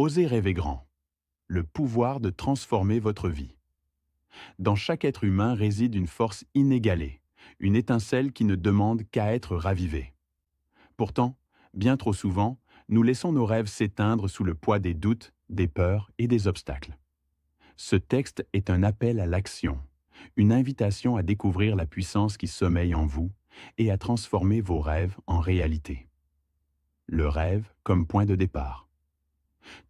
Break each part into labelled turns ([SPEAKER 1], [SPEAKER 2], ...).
[SPEAKER 1] Osez rêver grand. Le pouvoir de transformer votre vie. Dans chaque être humain réside une force inégalée, une étincelle qui ne demande qu'à être ravivée. Pourtant, bien trop souvent, nous laissons nos rêves s'éteindre sous le poids des doutes, des peurs et des obstacles. Ce texte est un appel à l'action, une invitation à découvrir la puissance qui sommeille en vous et à transformer vos rêves en réalité. Le rêve comme point de départ.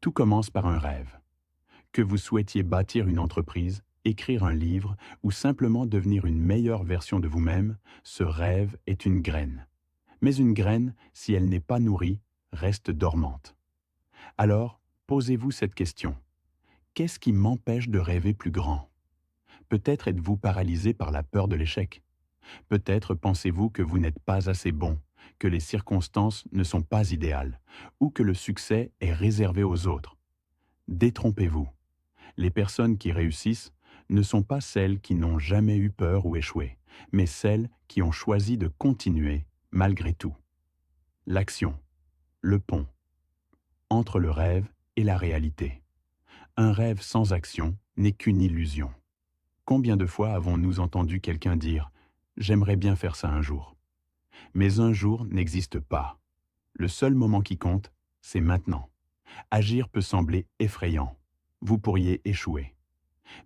[SPEAKER 1] Tout commence par un rêve. Que vous souhaitiez bâtir une entreprise, écrire un livre ou simplement devenir une meilleure version de vous-même, ce rêve est une graine. Mais une graine, si elle n'est pas nourrie, reste dormante. Alors, posez-vous cette question. Qu'est-ce qui m'empêche de rêver plus grand? Peut-être êtes-vous paralysé par la peur de l'échec. Peut-être pensez-vous que vous n'êtes pas assez bon, que les circonstances ne sont pas idéales, ou que le succès est réservé aux autres. Détrompez-vous. Les personnes qui réussissent ne sont pas celles qui n'ont jamais eu peur ou échoué, mais celles qui ont choisi de continuer malgré tout. L'action, le pont, entre le rêve et la réalité. Un rêve sans action n'est qu'une illusion. Combien de fois avons-nous entendu quelqu'un dire « J'aimerais bien faire ça un jour ». Mais un jour n'existe pas. Le seul moment qui compte, c'est maintenant. Agir peut sembler effrayant. Vous pourriez échouer.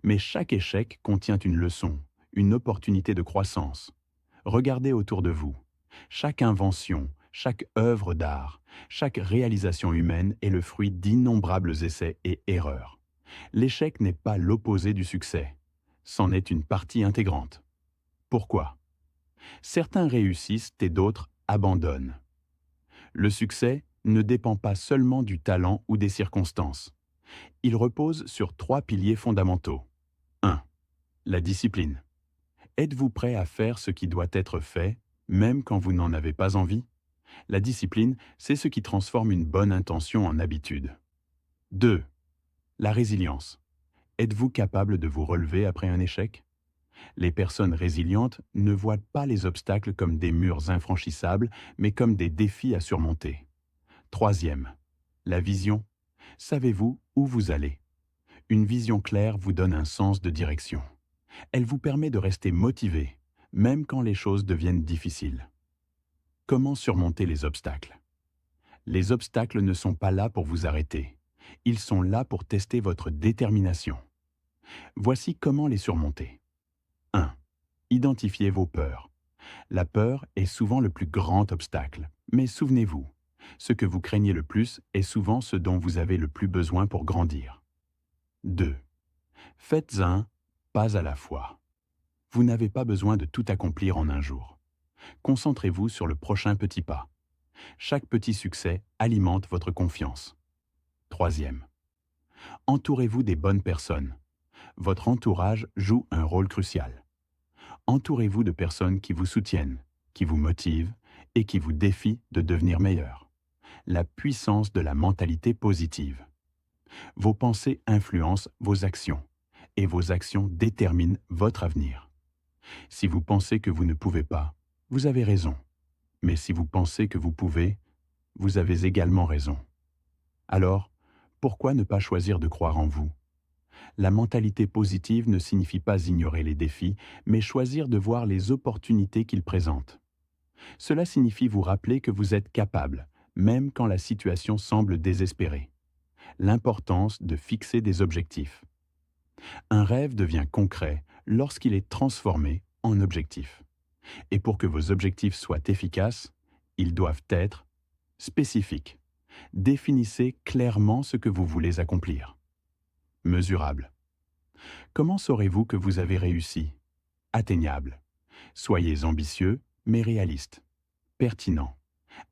[SPEAKER 1] Mais chaque échec contient une leçon, une opportunité de croissance. Regardez autour de vous. Chaque invention, chaque œuvre d'art, chaque réalisation humaine est le fruit d'innombrables essais et erreurs. L'échec n'est pas l'opposé du succès. C'en est une partie intégrante. Pourquoi? Certains réussissent et d'autres abandonnent. Le succès ne dépend pas seulement du talent ou des circonstances. Il repose sur 3 piliers fondamentaux. 1. La discipline. Êtes-vous prêt à faire ce qui doit être fait, même quand vous n'en avez pas envie? La discipline, c'est ce qui transforme une bonne intention en habitude. 2. La résilience. Êtes-vous capable de vous relever après un échec? Les personnes résilientes ne voient pas les obstacles comme des murs infranchissables, mais comme des défis à surmonter. 3. La vision. Savez-vous où vous allez? Une vision claire vous donne un sens de direction. Elle vous permet de rester motivé, même quand les choses deviennent difficiles. Comment surmonter les obstacles? Les obstacles ne sont pas là pour vous arrêter. Ils sont là pour tester votre détermination. Voici comment les surmonter. 1. Identifiez vos peurs. La peur est souvent le plus grand obstacle. Mais souvenez-vous, ce que vous craignez le plus est souvent ce dont vous avez le plus besoin pour grandir. 2. Faites un pas à la fois. Vous n'avez pas besoin de tout accomplir en un jour. Concentrez-vous sur le prochain petit pas. Chaque petit succès alimente votre confiance. 3. Entourez-vous des bonnes personnes. Votre entourage joue un rôle crucial. Entourez-vous de personnes qui vous soutiennent, qui vous motivent et qui vous défient de devenir meilleur. La puissance de la mentalité positive. Vos pensées influencent vos actions et vos actions déterminent votre avenir. Si vous pensez que vous ne pouvez pas, vous avez raison. Mais si vous pensez que vous pouvez, vous avez également raison. Alors, pourquoi ne pas choisir de croire en vous? La mentalité positive ne signifie pas ignorer les défis, mais choisir de voir les opportunités qu'ils présentent. Cela signifie vous rappeler que vous êtes capable, même quand la situation semble désespérée. L'importance de fixer des objectifs. Un rêve devient concret lorsqu'il est transformé en objectif. Et pour que vos objectifs soient efficaces, ils doivent être spécifiques. Définissez clairement ce que vous voulez accomplir. Mesurable. Comment saurez-vous que vous avez réussi? Atteignable. Soyez ambitieux, mais réaliste. Pertinent.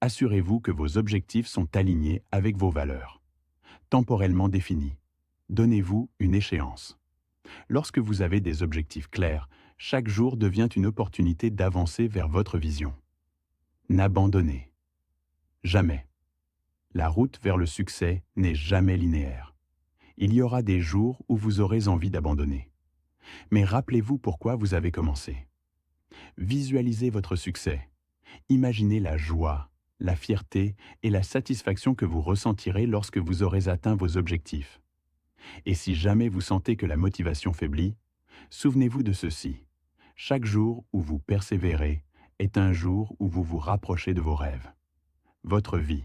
[SPEAKER 1] Assurez-vous que vos objectifs sont alignés avec vos valeurs. Temporellement définis. Donnez-vous une échéance. Lorsque vous avez des objectifs clairs, chaque jour devient une opportunité d'avancer vers votre vision. N'abandonnez jamais. La route vers le succès n'est jamais linéaire. Il y aura des jours où vous aurez envie d'abandonner. Mais rappelez-vous pourquoi vous avez commencé. Visualisez votre succès. Imaginez la joie, la fierté et la satisfaction que vous ressentirez lorsque vous aurez atteint vos objectifs. Et si jamais vous sentez que la motivation faiblit, souvenez-vous de ceci. Chaque jour où vous persévérez est un jour où vous vous rapprochez de vos rêves. Votre vie,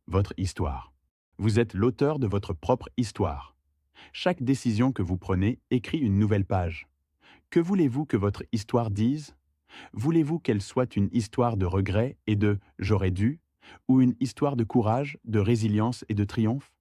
[SPEAKER 1] votre histoire. Vous êtes l'auteur de votre propre histoire. Chaque décision que vous prenez écrit une nouvelle page. Que voulez-vous que votre histoire dise? Voulez-vous qu'elle soit une histoire de regret et de «j'aurais dû» ou une histoire de courage, de résilience et de triomphe?